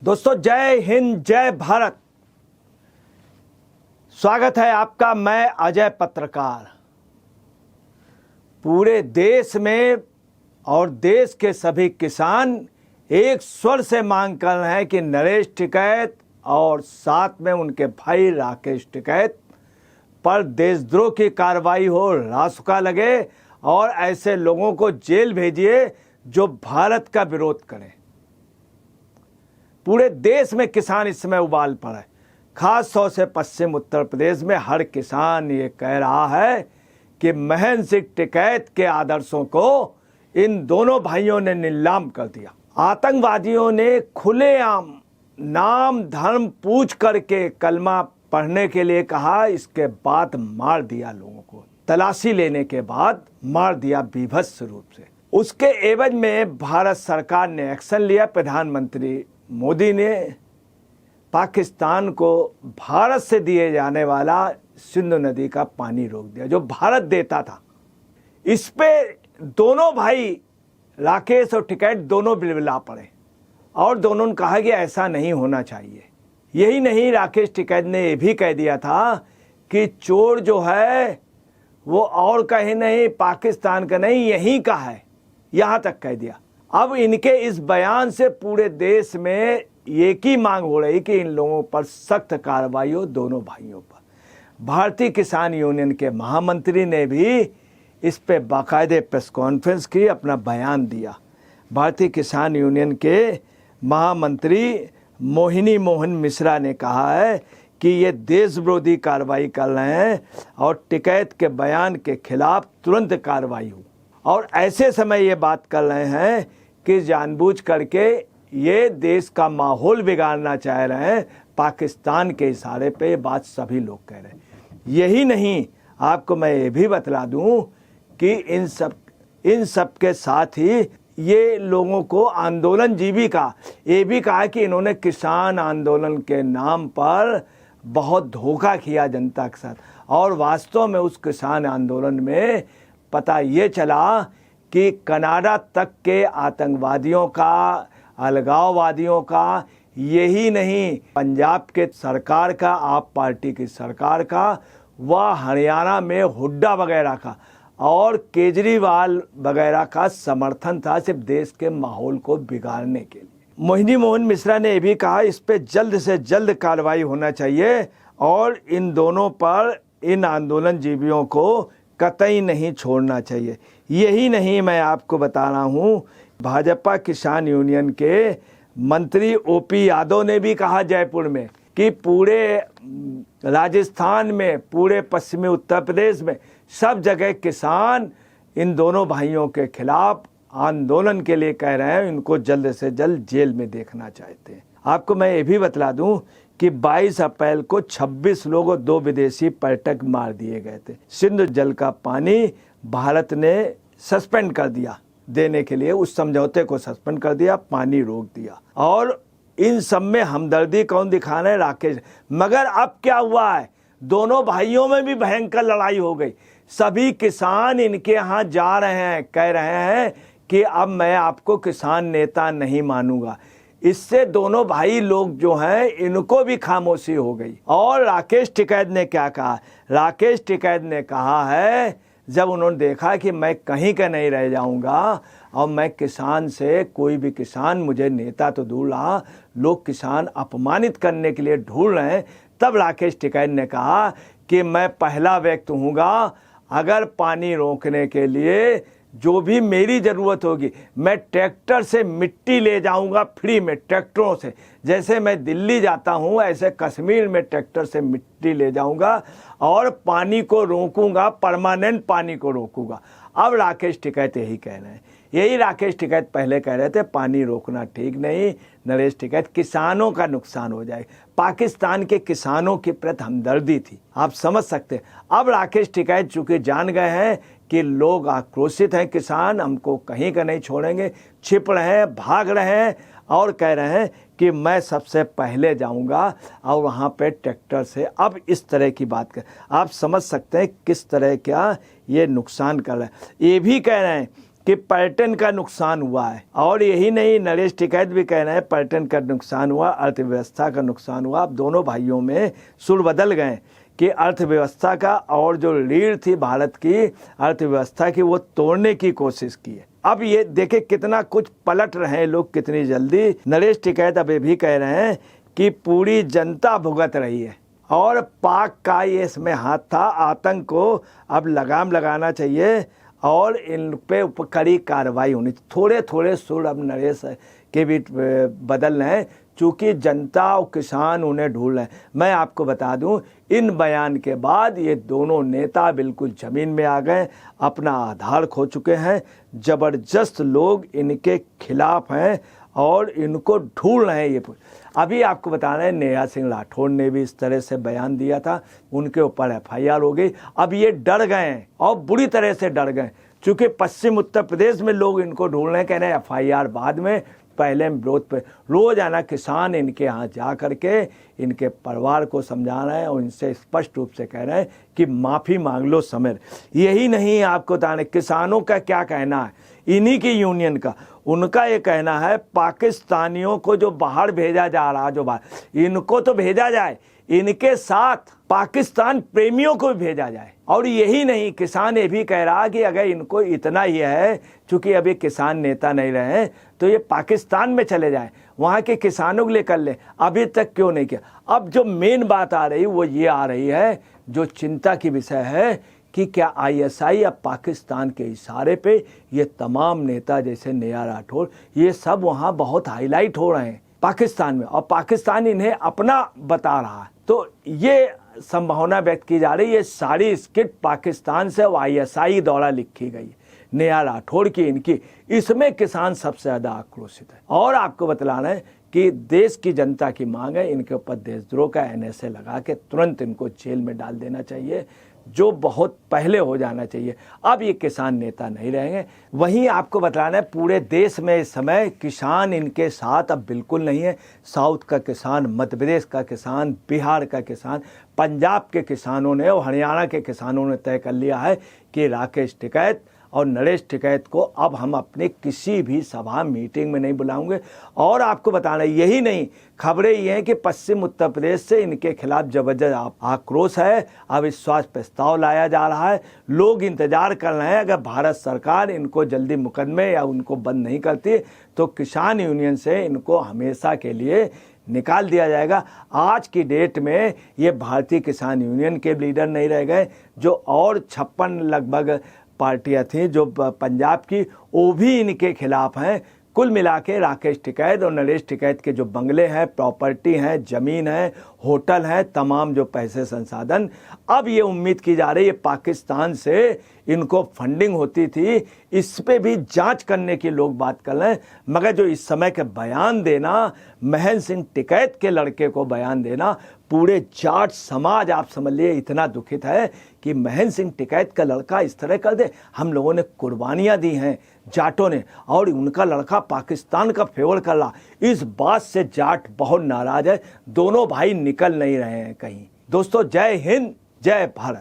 दोस्तों जय हिंद जय भारत। स्वागत है आपका। मैं अजय पत्रकार। पूरे देश में और देश के सभी किसान एक स्वर से मांग कर रहे हैं कि नरेश टिकैत और साथ में उनके भाई राकेश टिकैत पर देशद्रोह की कार्रवाई हो, रासुका लगे और ऐसे लोगों को जेल भेजिए जो भारत का विरोध करें। पूरे देश में किसान इस समय उबाल पड़े। खास तौर से पश्चिम उत्तर प्रदेश में हर किसान ये कह रहा है कि महेंद्र सिंह टिकैत के आदर्शों को इन दोनों भाइयों ने नीलाम कर दिया। आतंकवादियों ने खुलेआम नाम धर्म पूछ करके कलमा पढ़ने के लिए कहा, इसके बाद मार दिया लोगों को। तलाशी लेने के बाद मार दिया बीभत्स रूप से। उसके एवज में भारत सरकार ने एक्शन लिया। प्रधानमंत्री मोदी ने पाकिस्तान को भारत से दिए जाने वाला सिंधु नदी का पानी रोक दिया जो भारत देता था। इस पे दोनों भाई राकेश और टिकैत दोनों बिलबिला पड़े और दोनों ने कहा कि ऐसा नहीं होना चाहिए। यही नहीं, राकेश टिकैत ने यह भी कह दिया था कि चोर जो है वो और कहीं नहीं, पाकिस्तान का नहीं, यहीं का है, यहां तक कह दिया। अब इनके इस बयान से पूरे देश में एक ही मांग हो रही कि इन लोगों पर सख्त कार्रवाई हो, दोनों भाइयों पर। भारतीय किसान यूनियन के महामंत्री ने भी इस पे बाकायदे प्रेस कॉन्फ्रेंस की, अपना बयान दिया। भारतीय किसान यूनियन के महामंत्री मोहिनी मोहन मिश्रा ने कहा है कि ये देश विरोधी कार्रवाई कर रहे हैं और टिकैत के बयान के खिलाफ तुरंत कार्रवाई हो। और ऐसे समय ये बात कर रहे हैं कि जानबूझ करके ये देश का माहौल बिगाड़ना चाह रहे हैं पाकिस्तान के इशारे पे। बात सभी लोग कह रहे हैं। यही नहीं, आपको मैं ये भी बतला दूं कि इन सब के साथ ही ये लोगों को आंदोलन जीविका ये भी कहा कि इन्होंने किसान आंदोलन के नाम पर बहुत धोखा किया जनता के साथ। और वास्तव में उस किसान आंदोलन में पता ये चला कि कनाडा तक के आतंकवादियों का, अलगाववादियों का, यही नहीं पंजाब के सरकार का, आप पार्टी की सरकार का, व हरियाणा में हुड्डा वगैरह का और केजरीवाल वगैरह का समर्थन था सिर्फ देश के माहौल को बिगाड़ने के लिए। मोहिनी मोहन मिश्रा ने यह भी कहा इस पे जल्द से जल्द कार्रवाई होना चाहिए और इन दोनों पर, इन आंदोलन जीवियों को कतई नहीं छोड़ना चाहिए। यही नहीं, मैं आपको बता रहा हूँ भाजपा किसान यूनियन के मंत्री ओपी यादव ने भी कहा जयपुर में कि पूरे राजस्थान में, पूरे पश्चिमी उत्तर प्रदेश में सब जगह किसान इन दोनों भाइयों के खिलाफ आंदोलन के लिए कह रहे हैं। इनको जल्द से जल्द जेल में देखना चाहते हैं। आपको मैं ये भी बतला दूं कि 22 अप्रैल को 26 लोग और 2 विदेशी पर्यटक मार दिए गए थे। सिंधु जल का पानी भारत ने सस्पेंड कर दिया देने के लिए, उस समझौते को सस्पेंड कर दिया, पानी रोक दिया। और इन सब में हमदर्दी कौन दिखा रहे हैं? राकेश। मगर अब क्या हुआ है, दोनों भाइयों में भी भयंकर लड़ाई हो गई। सभी किसान इनके यहाँ जा रहे हैं, कह रहे हैं कि अब मैं आपको किसान नेता नहीं मानूंगा। इससे दोनों भाई लोग जो हैं इनको भी खामोशी हो गई। और राकेश टिकैत ने क्या कहा? राकेश टिकैत ने कहा है, जब उन्होंने देखा कि मैं कहीं का नहीं रह जाऊंगा और मैं किसान से, कोई भी किसान मुझे नेता तो दूर रहा, लोग किसान अपमानित करने के लिए ढूंढ रहे हैं, तब राकेश टिकैत ने कहा कि मैं पहला व्यक्ति हूँगा, अगर पानी रोकने के लिए जो भी मेरी ज़रूरत होगी मैं ट्रैक्टर से मिट्टी ले जाऊंगा फ्री में, ट्रैक्टरों से। जैसे मैं दिल्ली जाता हूं ऐसे कश्मीर में ट्रैक्टर से मिट्टी ले जाऊंगा और पानी को रोकूंगा, परमानेंट पानी को रोकूंगा। अब राकेश टिकैत यही कह रहे हैं। यही राकेश टिकैत पहले कह रहे थे पानी रोकना ठीक नहीं, नरेश टिकैत, किसानों का नुकसान हो जाएगा। पाकिस्तान के किसानों के प्रति हमदर्दी थी, आप समझ सकते हैं। अब राकेश टिकैत चूंकि जान गए हैं कि लोग आक्रोशित हैं, किसान हमको कहीं का नहीं छोड़ेंगे, छिप रहे हैं, भाग रहे हैं और कह रहे हैं कि मैं सबसे पहले जाऊंगा और वहाँ पे ट्रैक्टर से। अब इस तरह की बात कर, आप समझ सकते हैं किस तरह क्या ये नुकसान कर रहे हैं। ये भी कह रहे हैं कि पर्यटन का नुकसान हुआ है। और यही नहीं, नरेश टिकैत भी कह रहे हैं पर्यटन का नुकसान हुआ, अर्थव्यवस्था का नुकसान हुआ। अब दोनों भाइयों में सुर बदल गए कि अर्थव्यवस्था का और जो रीढ़ थी भारत की अर्थव्यवस्था की, वो तोड़ने की कोशिश की है। अब ये देखे कितना कुछ पलट रहे हैं लोग, कितनी जल्दी। नरेश टिकैत अब ये भी कह रहे हैं कि पूरी जनता भुगत रही है और पाक का ये इसमें हाथ था। आतंक को अब लगाम लगाना चाहिए और इन पे कड़ी कार्रवाई होनी। थोड़े थोड़े सुर अब नरेश के भी बदल रहे हैं, चूँकि जनता और किसान उन्हें ढूंढ रहे हैं। मैं आपको बता दूं, इन बयान के बाद ये दोनों नेता बिल्कुल ज़मीन में आ गए, अपना आधार खो चुके हैं। ज़बरदस्त लोग इनके खिलाफ हैं और इनको ढूंढ रहे हैं। ये अभी आपको बता रहे हैं, नेहा सिंह राठौड़ ने भी इस तरह से बयान दिया था, उनके ऊपर FIR हो गई। अब ये डर गए हैं और बुरी तरह से डर गए, चूँकि पश्चिम उत्तर प्रदेश में लोग इनको ढूंढ रहे हैं, कह रहे हैं FIR बाद में, पहले विरोध पे। रोजाना किसान इनके यहाँ जा करके इनके परिवार को समझा रहे हैं और इनसे स्पष्ट रूप से कह रहे हैं कि माफ़ी मांग लो समीर। यही नहीं, आपको बताने किसानों का क्या कहना है, इन्हीं की यूनियन का, उनका ये कहना है पाकिस्तानियों को जो बाहर भेजा जा रहा, जो बाहर, इनको तो भेजा जाए, इनके साथ पाकिस्तान प्रेमियों को भी भेजा जाए। और यही नहीं, किसान ये भी कह रहा कि अगर इनको इतना ही है, चूंकि अभी किसान नेता नहीं रहे हैं, तो ये पाकिस्तान में चले जाएं, वहाँ के किसानों को लेकर लें। अभी तक क्यों नहीं किया? अब जो मेन बात आ रही वो ये आ रही है, जो चिंता की विषय है कि क्या ISI अब पाकिस्तान के इशारे पे ये तमाम नेता जैसे नेहा राठौड़, ये सब वहाँ बहुत हाईलाइट हो रहे हैं पाकिस्तान में, और पाकिस्तान इन्हें अपना बता रहा है। तो ये संभावना व्यक्त की जा रही है, सारी स्क्रिप्ट पाकिस्तान से ISI द्वारा लिखी गई, नेहा राठौड़ की, इनकी। इसमें किसान सबसे ज़्यादा आक्रोशित है। और आपको बतलाना है कि देश की जनता की मांग है, इनके ऊपर देशद्रोह का NSA लगा के तुरंत इनको जेल में डाल देना चाहिए, जो बहुत पहले हो जाना चाहिए। अब ये किसान नेता नहीं रहेंगे। वहीं आपको बताना है, पूरे देश में इस समय किसान इनके साथ अब बिल्कुल नहीं है। साउथ का किसान, मध्य प्रदेश का किसान, बिहार का किसान, पंजाब के किसानों ने और हरियाणा के किसानों ने तय कर लिया है कि राकेश टिकैत और नरेश टिकैत को अब हम अपने किसी भी सभा मीटिंग में नहीं बुलाएंगे। और आपको बताना, यही नहीं, खबरें ये हैं कि पश्चिम उत्तर प्रदेश से इनके खिलाफ जबरदस्त आक्रोश है। अविश्वास प्रस्ताव लाया जा रहा है, लोग इंतजार कर रहे हैं। अगर भारत सरकार इनको जल्दी मुकदमे या उनको बंद नहीं करती तो किसान यूनियन से इनको हमेशा के लिए निकाल दिया जाएगा। आज की डेट में ये भारतीय किसान यूनियन के लीडर नहीं रह गए, जो और 56 लगभग पार्टियां थीं जो पंजाब की, वो भी इनके खिलाफ हैं। कुल मिला के राकेश टिकैत और नरेश टिकैत के जो बंगले हैं, प्रॉपर्टी हैं, ज़मीन है, होटल हैं, तमाम जो पैसे संसाधन, अब ये उम्मीद की जा रही है पाकिस्तान से इनको फंडिंग होती थी, इस पे भी जांच करने की लोग बात कर रहे हैं। मगर जो इस समय के बयान देना, महेंद्र सिंह टिकैत के लड़के को बयान देना, पूरे जाट समाज आप समझ लिए इतना दुखित है कि महेंद्र सिंह टिकैत का लड़का इस तरह कर दे। हम लोगों ने कुर्बानियां दी हैं जाटों ने, और उनका लड़का पाकिस्तान का फेवर कर रहा, इस बात से जाट बहुत नाराज है। दोनों भाई निकल नहीं रहे हैं कहीं। दोस्तों, जय हिंद, जय भारत।